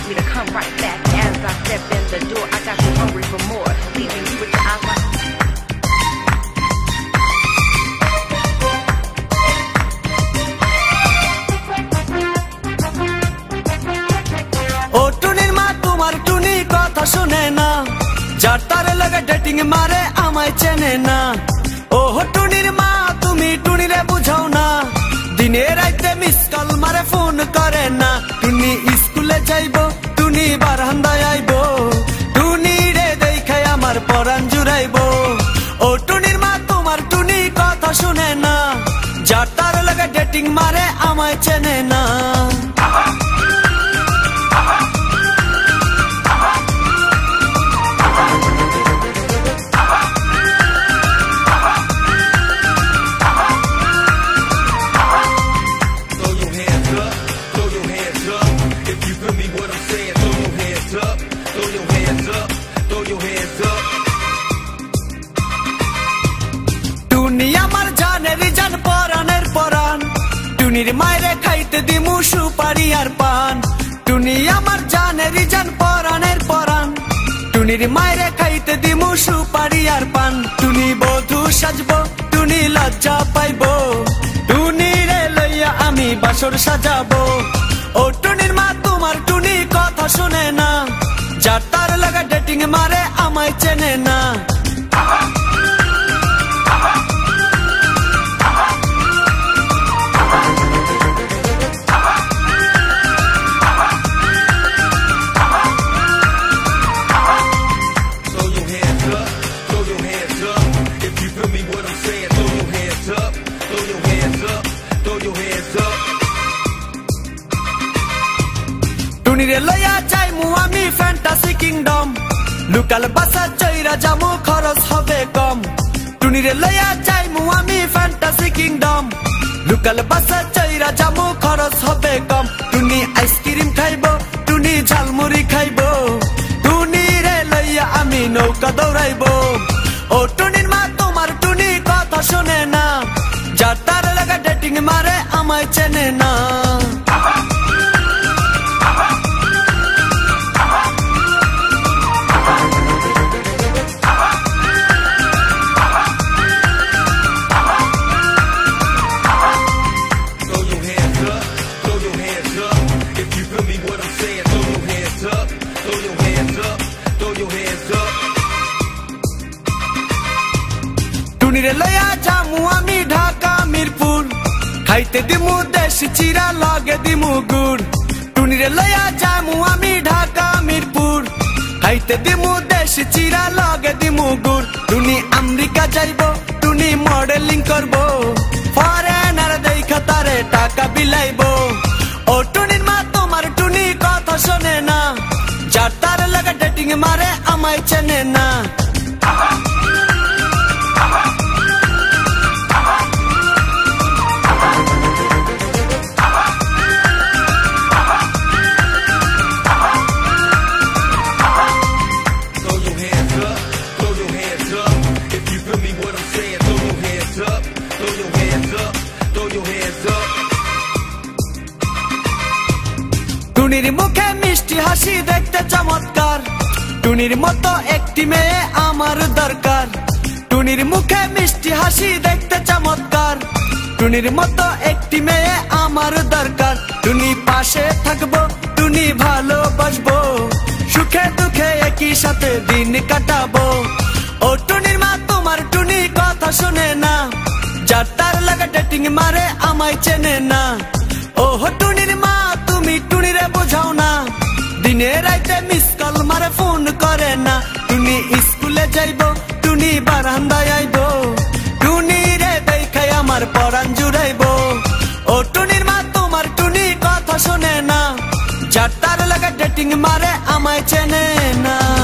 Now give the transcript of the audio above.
me to come right back. As I step in the door, I got you hungry for more, leaving you with your eyes like শুনে না যার তারে লাগে dating মারে আমায় চেনে না ও টুনির মা তুমি টুনিরে বুঝাও না দিনে রাতে মিস কল মারে ফোন করে না টুনি স্কুলে যাইবো টুনি বারান্দায় আইবো টুনি রে দেখাই আমার পরাণ জুড়াইবো ও টুনির মা তোমার টুনি কথা শুনে না যার তারে লাগে ডেটিং মারে আমায় চেনে না টুনির মায়েরে খাইতে দিমু সুপারি আর পান টুনি আমার জানেরই জান পরানের পরান টুনির মায়েরে খাইতে দিমু সুপারি আর পান টুনি বধূ সাজবো টুনি লজ্জা পাইবো টুনি রে লইয়া আমি বাসর সাজাবো ও টুনির মা তোমার টুনি কথা শুনে না যার তার লাগা ডেটিং মারে আমায় চেনে না টুনিরে লইয়া যাইমু আমি ফ্যান্টাসি কিংডম লোকাল বাসা চইরা যামু খরচ হবে কম টুনিরে লইয়া যাইমু আমি ফ্যান্টাসি কিংডম লোকাল বাসা চইরা যামু খরচ হবে কম টুনি আইসক্রিম খাইবো টুনি ঝালমুড়ি খাইবো টুনি রে লইয়া আমি নৌকা দৌড়াইবো ও টুনির মা তোমার টুনি কথা শুনে না যার তার লাগা ডেটিং মারে আমায় চেনে না টুনিরে লইয়া যামু আমি ঢাকা মিরপুর খাইতে দিমু দেশি চিরা লগে দিমু গুড় টুনিরে লইয়া যামু আমি ঢাকা মিরপুর খাইতে দিমু দেশি চিরা লগে দিমু গুড় টুনি আমেরিকা যাইবো টুনি মডেলিং করবো ফরেনার দেখা তারে টাকা বিলাইবো ও টুনির মা তোমার টুনি কথা শোনে না যার তার লাগা ডেটিং মারে আমায় চেনে না টুনির মুখে মিষ্টি হাসি দেখতে চমৎকার টুনির মতো একটি মেয়ে আমার দরকার টুনির মুখে মিষ্টি হাসি দেখতে চমৎকার টুনির মতো একটি মেয়ে আমার দরকার টুনি পাশে থাকবো টুনি ভালোবাসবো সুখে দুঃখে একই সাথে দিন কাটাবো ও টুনির মা তোমার টুনি কথা শুনে না যার তার লাগা ডেটিং মারে আমায় চেনে না ও টুনির মা তুমি টুনিরে বোঝাও না দিনে রাতে মিস কল মারে ফোন করে না টুনি স্কুলে যাইবো টুনি বারান্দায় আইবো টুনি রে দেখাই আমার পরাণ জুড়াইবো ও টুনির মা তোমার টুনি কথা শুনে না যার তার লাগা ডেটিং মারে আমায় চেনে না।